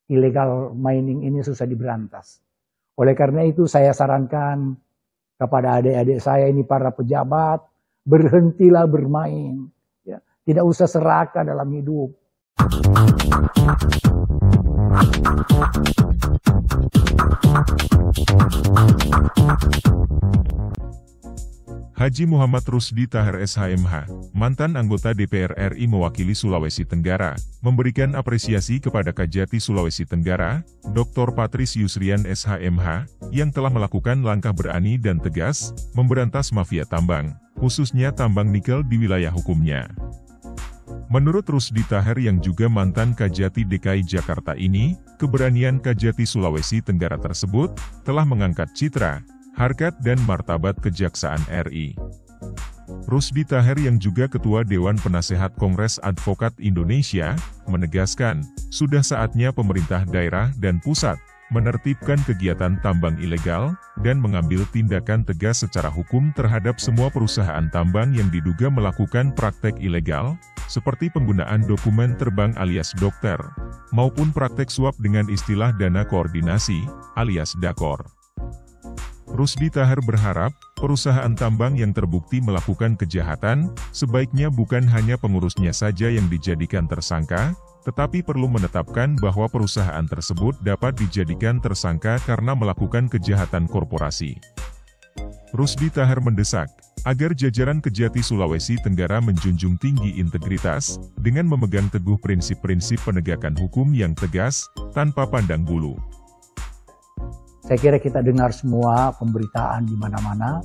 illegal mining ini susah diberantas. Oleh karena itu saya sarankan kepada adik-adik saya ini para pejabat, berhentilah bermain. Ya. Tidak usah serakah dalam hidup. Haji Muhammad Rusdi Taher SHMH, mantan anggota DPR RI mewakili Sulawesi Tenggara, memberikan apresiasi kepada Kajati Sulawesi Tenggara, Dr. Patris Yusrian SHMH, yang telah melakukan langkah berani dan tegas, memberantas mafia tambang, khususnya tambang nikel di wilayah hukumnya. Menurut Rusdi Taher yang juga mantan Kajati DKI Jakarta ini, keberanian Kajati Sulawesi Tenggara tersebut, telah mengangkat citra, harkat dan martabat Kejaksaan RI. Rusdi Taher yang juga Ketua Dewan Penasehat Kongres Advokat Indonesia, menegaskan, sudah saatnya pemerintah daerah dan pusat, menertibkan kegiatan tambang ilegal, dan mengambil tindakan tegas secara hukum terhadap semua perusahaan tambang yang diduga melakukan praktek ilegal, seperti penggunaan dokumen terbang alias dokter, maupun praktek suap dengan istilah dana koordinasi, alias dakor. Rusdi Taher berharap, perusahaan tambang yang terbukti melakukan kejahatan, sebaiknya bukan hanya pengurusnya saja yang dijadikan tersangka, tetapi perlu menetapkan bahwa perusahaan tersebut dapat dijadikan tersangka karena melakukan kejahatan korporasi. Rusdi Taher mendesak, agar jajaran Kejati Sulawesi Tenggara menjunjung tinggi integritas, dengan memegang teguh prinsip-prinsip penegakan hukum yang tegas, tanpa pandang bulu. Saya kira kita dengar semua pemberitaan di mana-mana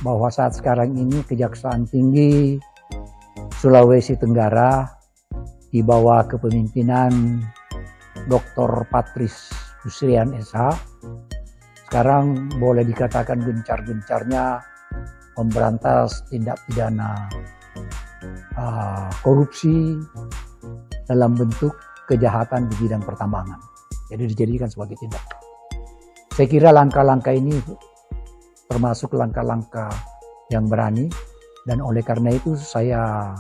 bahwa saat sekarang ini Kejaksaan Tinggi Sulawesi Tenggara di bawah kepemimpinan Dr. Patris Yusrian SH sekarang boleh dikatakan gencar-gencarnya memberantas tindak pidana korupsi dalam bentuk kejahatan di bidang pertambangan. Jadi dijadikan sebagai tindak. Saya kira langkah-langkah ini termasuk langkah-langkah yang berani, dan oleh karena itu saya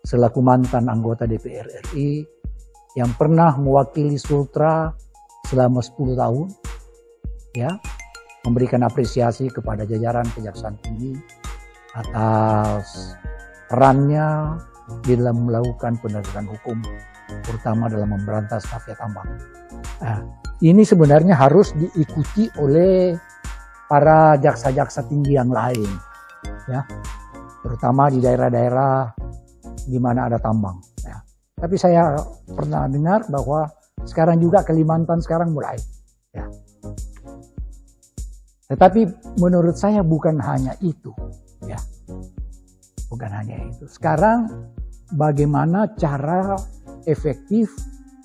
selaku mantan anggota DPR RI yang pernah mewakili Sultra selama 10 tahun, ya, memberikan apresiasi kepada jajaran Kejaksaan Tinggi atas perannya di dalam melakukan penegakan hukum, terutama dalam memberantas mafia tambang. Nah, ini sebenarnya harus diikuti oleh para jaksa-jaksa tinggi yang lain, ya, terutama di daerah-daerah di mana ada tambang. Ya. Tapi saya pernah dengar bahwa sekarang juga Kalimantan sekarang mulai. Ya. Tetapi menurut saya bukan hanya itu, ya, bukan hanya itu. Sekarang bagaimana cara efektif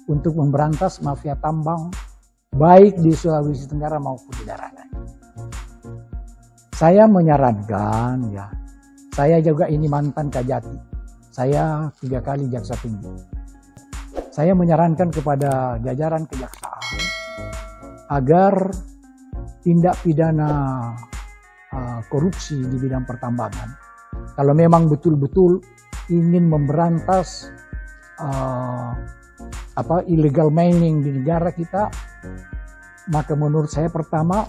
untuk memberantas mafia tambang, baik di Sulawesi Tenggara maupun di daerah lain. Saya menyarankan, ya, saya juga ini mantan Kajati, saya 3 kali jaksa tinggi. Saya menyarankan kepada jajaran kejaksaan agar tindak pidana korupsi di bidang pertambangan, kalau memang betul-betul ingin memberantas illegal mining di negara kita, maka menurut saya pertama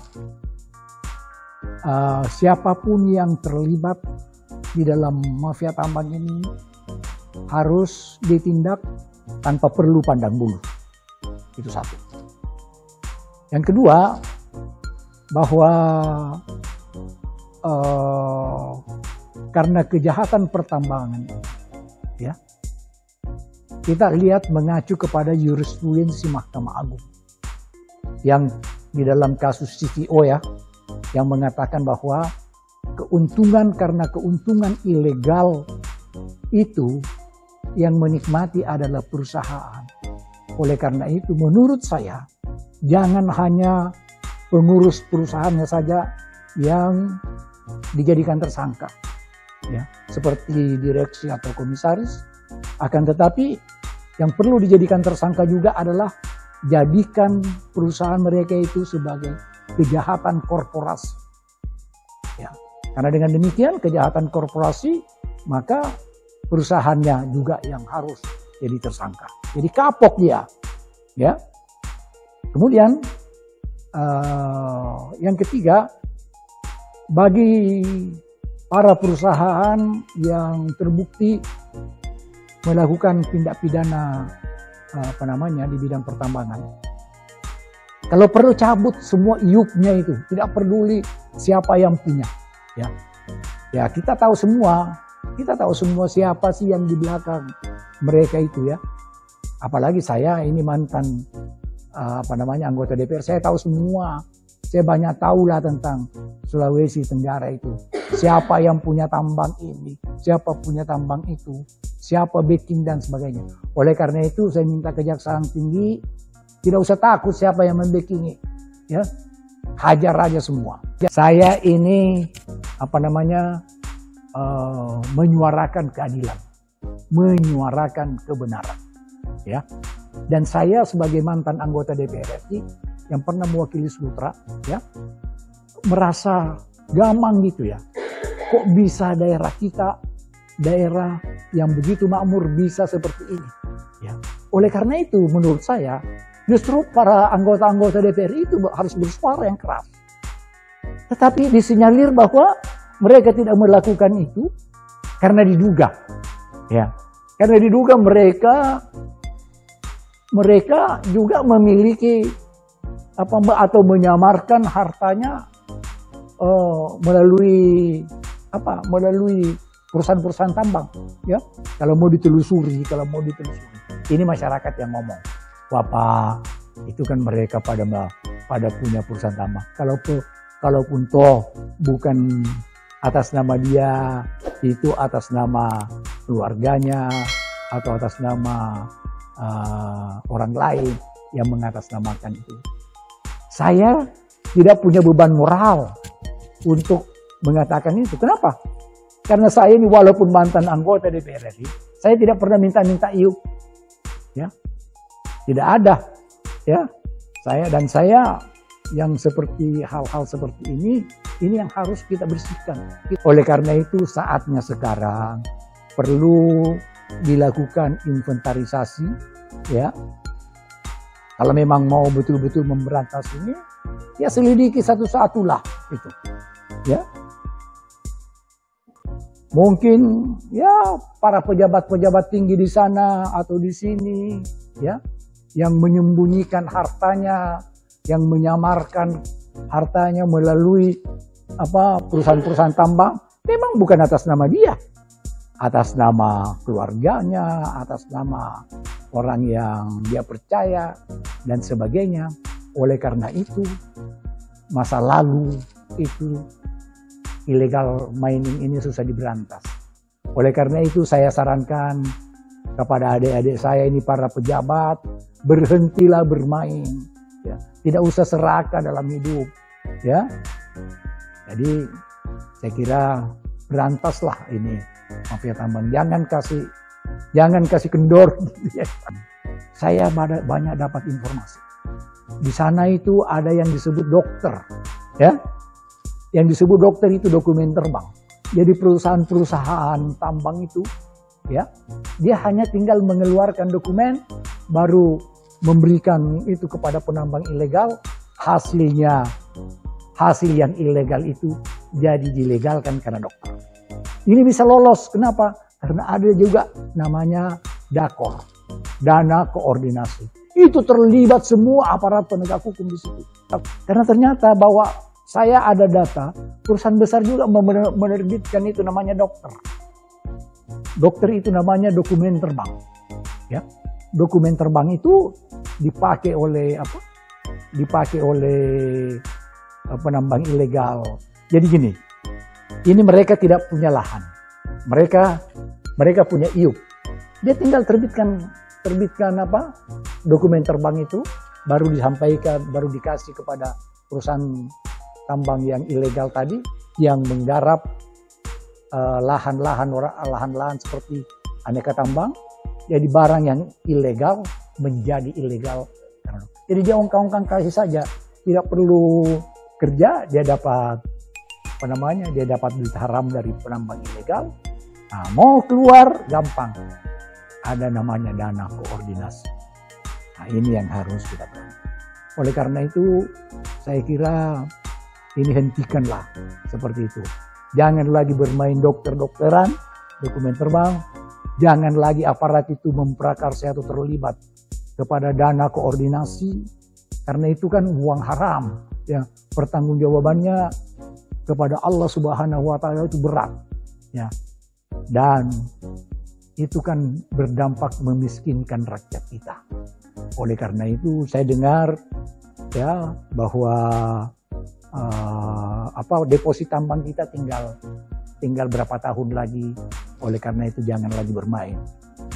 siapapun yang terlibat di dalam mafia tambang ini harus ditindak tanpa perlu pandang bulu. Itu satu. Yang kedua, bahwa karena kejahatan pertambangan, ya, kita lihat mengacu kepada jurisprudensi Mahkamah Agung yang di dalam kasus CVO, ya, yang mengatakan bahwa keuntungan karena keuntungan ilegal itu yang menikmati adalah perusahaan. Oleh karena itu menurut saya jangan hanya pengurus perusahaannya saja yang dijadikan tersangka, ya, seperti direksi atau komisaris. Akan tetapi yang perlu dijadikan tersangka juga adalah jadikan perusahaan mereka itu sebagai kejahatan korporasi. Ya, karena dengan demikian kejahatan korporasi, maka perusahaannya juga yang harus jadi tersangka. Jadi kapok dia, ya. Kemudian yang ketiga, bagi para perusahaan yang terbukti melakukan tindak pidana di bidang pertambangan, kalau perlu cabut semua iup-nya itu, tidak peduli siapa yang punya. Ya kita tahu semua siapa sih yang di belakang mereka itu ya. Apalagi saya ini mantan anggota DPR, saya tahu semua. Saya banyak tahu lah tentang Sulawesi Tenggara itu. Siapa yang punya tambang ini, siapa punya tambang itu, siapa backing dan sebagainya. Oleh karena itu saya minta Kejaksaan Tinggi tidak usah takut siapa yang membackingi, ya, hajar aja semua. Saya ini menyuarakan keadilan, menyuarakan kebenaran, ya. Dan saya sebagai mantan anggota DPR RI yang pernah mewakili Sumatera, ya, merasa gamang gitu ya. Kok bisa daerah kita, daerah yang begitu makmur bisa seperti ini, ya. Oleh karena itu menurut saya justru para anggota-anggota DPR itu harus bersuara yang keras. Tetapi disinyalir bahwa mereka tidak melakukan itu karena diduga, ya, karena diduga mereka juga memiliki atau menyamarkan hartanya melalui perusahaan-perusahaan tambang, ya. Kalau mau ditelusuri, ini masyarakat yang ngomong. Bapak, itu kan mereka pada punya perusahaan tambang. Kalaupun toh bukan atas nama dia, itu atas nama keluarganya atau atas nama orang lain yang mengatasnamakan itu. Saya tidak punya beban moral untuk mengatakan itu. Kenapa? Karena saya ini walaupun mantan anggota DPR RI, saya tidak pernah minta iup, ya. Tidak ada, ya. Saya yang seperti hal-hal seperti ini yang harus kita bersihkan. Oleh karena itu saatnya sekarang perlu dilakukan inventarisasi, ya. Kalau memang mau betul-betul memberantas ini, ya selidiki satu-satulah itu, ya. Mungkin ya para pejabat-pejabat tinggi di sana atau di sini, ya, yang menyembunyikan hartanya, yang menyamarkan hartanya melalui perusahaan-perusahaan tambang, memang bukan atas nama dia, atas nama keluarganya, atas nama orang yang dia percaya dan sebagainya. Oleh karena itu, masa lalu itu illegal mining ini susah diberantas. Oleh karena itu saya sarankan kepada adik-adik saya ini para pejabat, berhentilah bermain, ya. Tidak usah serakah dalam hidup, ya. Jadi saya kira berantaslah ini mafia tambang. Jangan kasih kendor. Saya banyak dapat informasi. Di sana itu ada yang disebut dokter, ya. Yang disebut dokter itu dokumen terbang. Jadi perusahaan-perusahaan tambang itu, ya, dia hanya tinggal mengeluarkan dokumen, baru memberikan itu kepada penambang ilegal, hasil yang ilegal itu jadi dilegalkan karena dokter. Ini bisa lolos, kenapa? Karena ada juga namanya DAKOR, dana koordinasi. Itu terlibat semua aparat penegak hukum di situ. Karena ternyata bahwa saya ada data, perusahaan besar juga menerbitkan itu namanya dokter. Dokter itu namanya dokumen terbang, ya. Dokumen terbang itu dipakai oleh penambang ilegal. Jadi gini, ini mereka tidak punya lahan, mereka punya iup. Dia tinggal terbitkan dokumen terbang itu, baru disampaikan, baru dikasih kepada perusahaan tambang yang ilegal tadi, yang menggarap lahan-lahan seperti aneka tambang. Jadi barang yang ilegal menjadi ilegal. Jadi dia ongkang-ongkang kasih saja, tidak perlu kerja, dia dapat dia dapat duit haram dari penambang ilegal. Nah, mau keluar gampang, ada namanya dana koordinasi. Nah, ini yang harus kita tahu. Oleh karena itu, saya kira ini hentikanlah seperti itu. Jangan lagi bermain dokter-dokteran, dokumen terbang. Jangan lagi aparat itu memprakarsa atau terlibat kepada dana koordinasi. Karena itu kan uang haram. Ya, pertanggungjawabannya kepada Allah Subhanahu wa Ta'ala itu berat. Ya. Dan itu kan berdampak memiskinkan rakyat kita. Oleh karena itu saya dengar ya bahwa deposit tambang kita tinggal berapa tahun lagi. Oleh karena itu jangan lagi bermain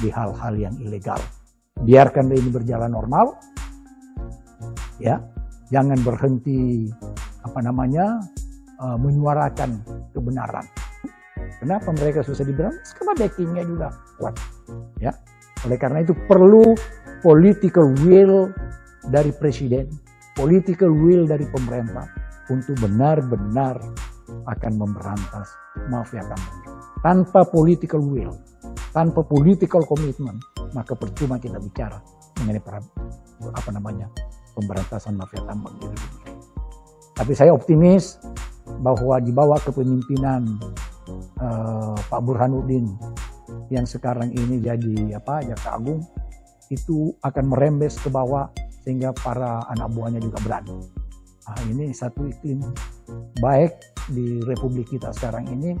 di hal-hal yang ilegal. Biarkan ini berjalan normal. Ya, jangan berhenti menyuarakan kebenaran. Kenapa mereka susah diberantas? Karena backingnya juga kuat. Ya, oleh karena itu perlu political will dari presiden, political will dari pemerintah untuk benar-benar akan memberantas mafia tambang. Tanpa political will, tanpa political commitment, maka percuma kita bicara mengenai pemberantasan mafia tambang di Indonesia. Tapi saya optimis bahwa di bawah kepemimpinan Pak Burhanuddin yang sekarang ini jadi Jaksa Agung, itu akan merembes ke bawah sehingga para anak buahnya juga berani. Nah, ini satu iklim baik di Republik kita sekarang ini.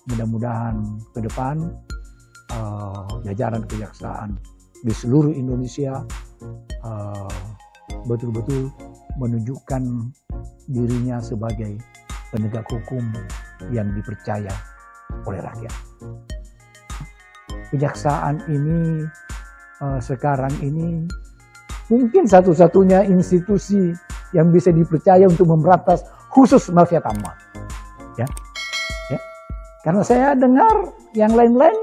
Mudah-mudahan ke depan jajaran kejaksaan di seluruh Indonesia betul-betul menunjukkan dirinya sebagai penegak hukum yang dipercaya oleh rakyat. Kejaksaan ini sekarang ini mungkin satu-satunya institusi yang bisa dipercaya untuk memberantas khusus mafia tambang. Ya. Karena saya dengar yang lain-lain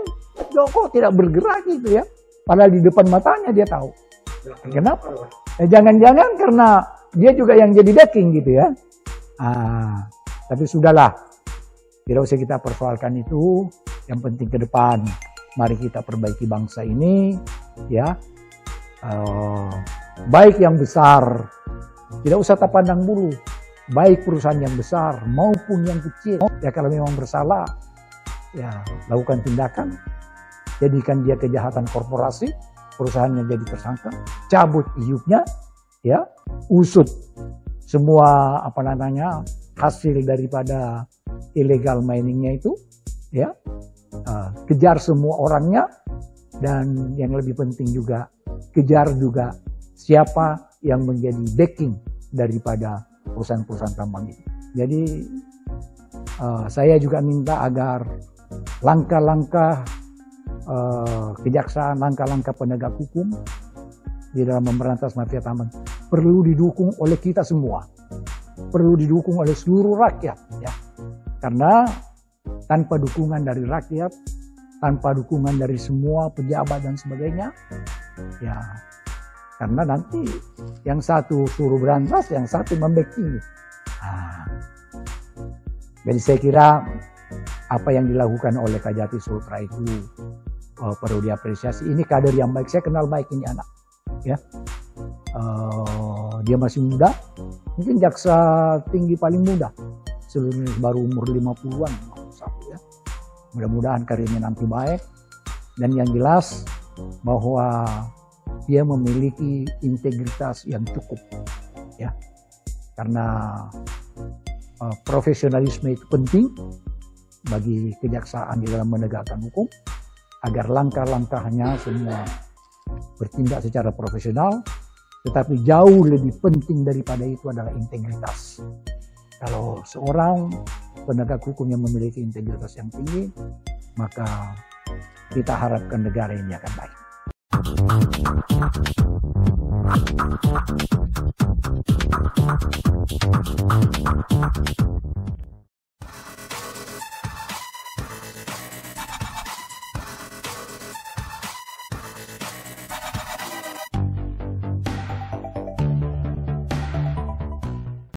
Joko tidak bergerak gitu ya. Padahal di depan matanya dia tahu. Kenapa? Jangan-jangan karena dia juga yang jadi backing gitu ya. Tapi sudahlah. Tidak usah kita persoalkan itu. Yang penting ke depan, mari kita perbaiki bangsa ini, ya. Baik yang besar, tidak usah tak pandang bulu. Baik perusahaan yang besar maupun yang kecil, ya kalau memang bersalah, ya lakukan tindakan, jadikan dia kejahatan korporasi, perusahaannya jadi tersangka, cabut iupnya, ya, usut semua hasil daripada illegal miningnya itu, ya. Kejar semua orangnya, dan yang lebih penting juga kejar juga siapa yang menjadi backing daripada perusahaan-perusahaan tambang itu. Jadi saya juga minta agar langkah-langkah kejaksaan, langkah-langkah penegak hukum di dalam memberantas mafia tambang perlu didukung oleh kita semua, perlu didukung oleh seluruh rakyat, ya. Karena tanpa dukungan dari rakyat, tanpa dukungan dari semua pejabat dan sebagainya, ya, karena nanti yang satu suruh berantas, yang satu membacking. Jadi saya kira apa yang dilakukan oleh Kajati Sultra itu perlu diapresiasi. Ini kader yang baik, saya kenal baik ini anak, ya. Dia masih muda, mungkin jaksa tinggi paling muda, seluruhnya baru umur 50-an, ya. Mudah-mudahan karirnya nanti baik, dan yang jelas bahwa dia memiliki integritas yang cukup, ya. Karena profesionalisme itu penting bagi kejaksaan di dalam menegakkan hukum, agar langkah-langkahnya semua bertindak secara profesional. Tetapi jauh lebih penting daripada itu adalah integritas. Kalau seorang penegak hukum yang memiliki integritas yang tinggi, maka kita harapkan negara ini akan baik.